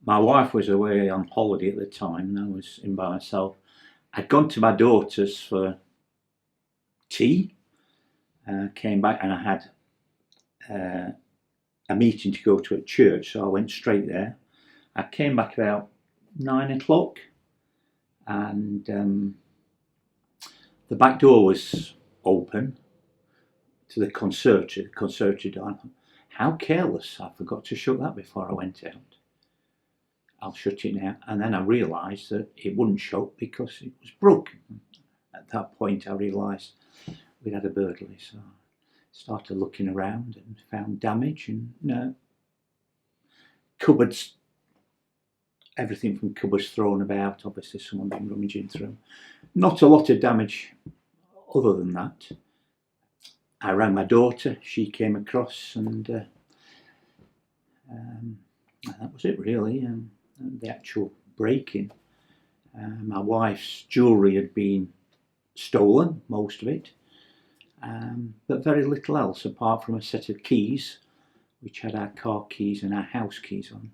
My wife was away on holiday at the time and I was in by myself. I'd gone to my daughter's for tea, came back and I had a meeting to go to at church, so I went straight there. I came back about 9 o'clock and the back door was open to the conservatory door. How careless, I forgot to shut that before I went out. I'll shut it now. And then I realised that it wouldn't shut because it was broken. At that point I realised we'd had a burglary, so I started looking around and found damage and cupboards, everything from cupboards thrown about, obviously someone been rummaging through. Not a lot of damage other than that. I rang my daughter, she came across and that was it really, the actual break-in. My wife's jewellery had been stolen, most of it, but very little else apart from a set of keys which had our car keys and our house keys on,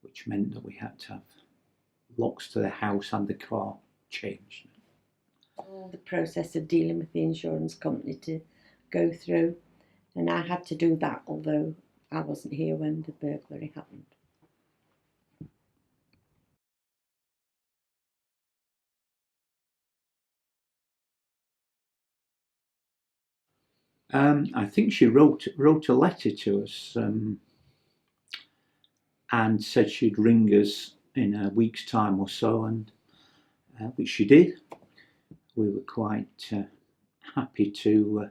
which meant that we had to have locks to the house and the car changed. All the process of dealing with the insurance company to go through, and I had to do that although I wasn't here when the burglary happened. I think she wrote a letter to us and said she'd ring us in a week's time or so, and which she did. We were quite happy to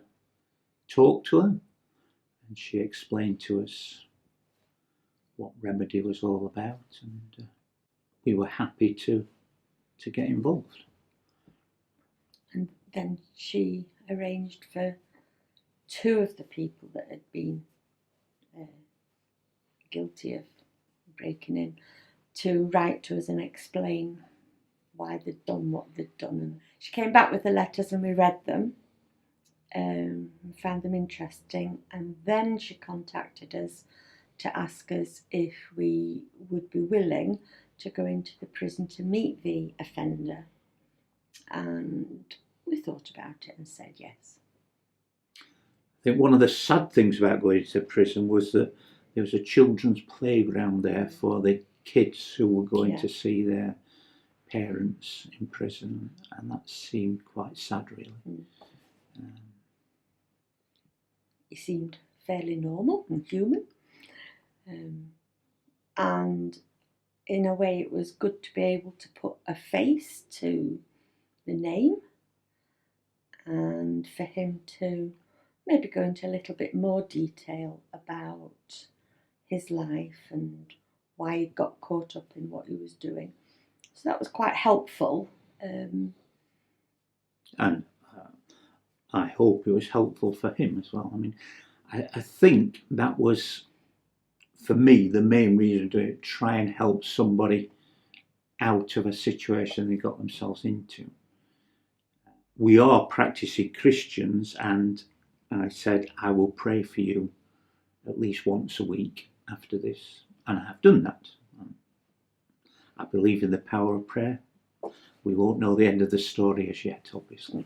talk to her, and she explained to us what Remedi was all about, and we were happy to get involved. And then she arranged for two of the people that had been guilty of breaking in to write to us and explain why they'd done what they'd done. And she came back with the letters and we read them and found them interesting, and then she contacted us to ask us if we would be willing to go into the prison to meet the offender, and we thought about it and said yes. I think one of the sad things about going to prison was that there was a children's playground there for the kids who were going to see their parents in prison, and that seemed quite sad really. He seemed fairly normal and human, and in a way it was good to be able to put a face to the name and for him to maybe go into a little bit more detail about his life and why he got caught up in what he was doing. So that was quite helpful. And I hope it was helpful for him as well. I mean, I think that was, for me, the main reason to try and help somebody out of a situation they got themselves into. We are practicing Christians, and I said, I will pray for you at least once a week after this, and I have done that. I believe in the power of prayer. We won't know the end of the story as yet, obviously.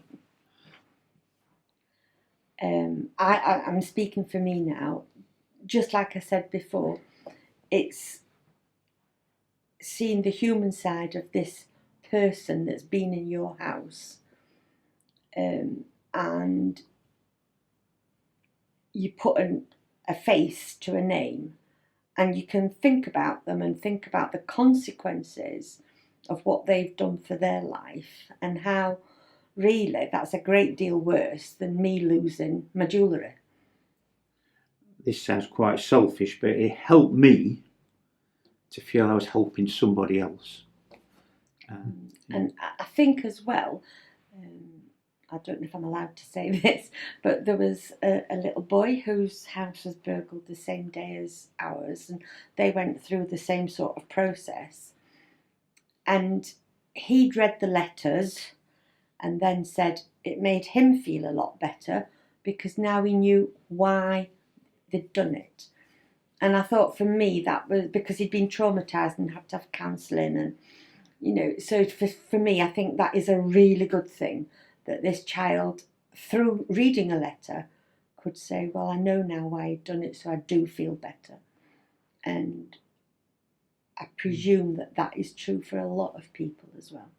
I'm speaking for me now. Just like I said before, it's seeing the human side of this person that's been in your house, and you put a face to a name, and you can think about them and think about the consequences of what they've done for their life, and how really that's a great deal worse than me losing my jewellery. This sounds quite selfish, but it helped me to feel I was helping somebody else. And I think as well, I don't know if I'm allowed to say this, but there was a little boy whose house was burgled the same day as ours, and they went through the same sort of process. And he'd read the letters and then said it made him feel a lot better because now he knew why they'd done it. And I thought for me that was because he'd been traumatised and had to have counselling, and so for me I think that is a really good thing that this child, through reading a letter, could say, well, I know now why he'd done it, so I do feel better. And I presume that is true for a lot of people as well.